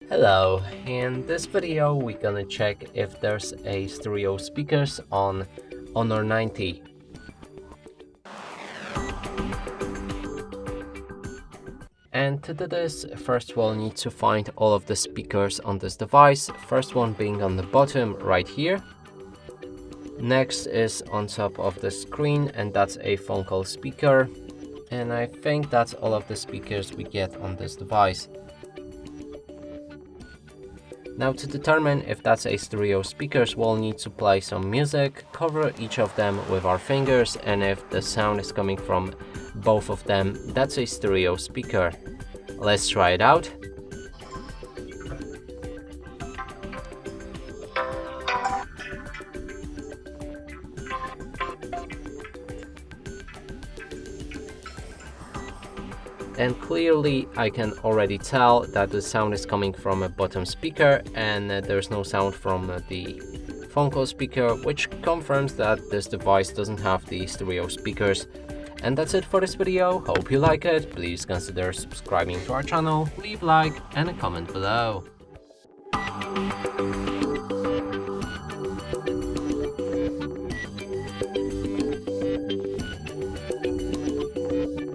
Hello, in this video we're gonna check if there's a stereo speakers on Honor 90. And to do this, first we'll need to find all of the speakers on this device, first one being on the bottom right here. Next is on top of the screen, and that's a phone call speaker. And I think that's all of the speakers we get on this device. Now, to determine if that's a stereo speakers, we'll need to play some music, cover each of them with our fingers, and if the sound is coming from both of them, that's a stereo speaker. Let's try it out. And clearly I can already tell that the sound is coming from a bottom speaker and there's no sound from the phone call speaker, which confirms that this device doesn't have the stereo speakers. And that's it for this video. Hope you like it. Please consider subscribing to our channel, leave a like and a comment below.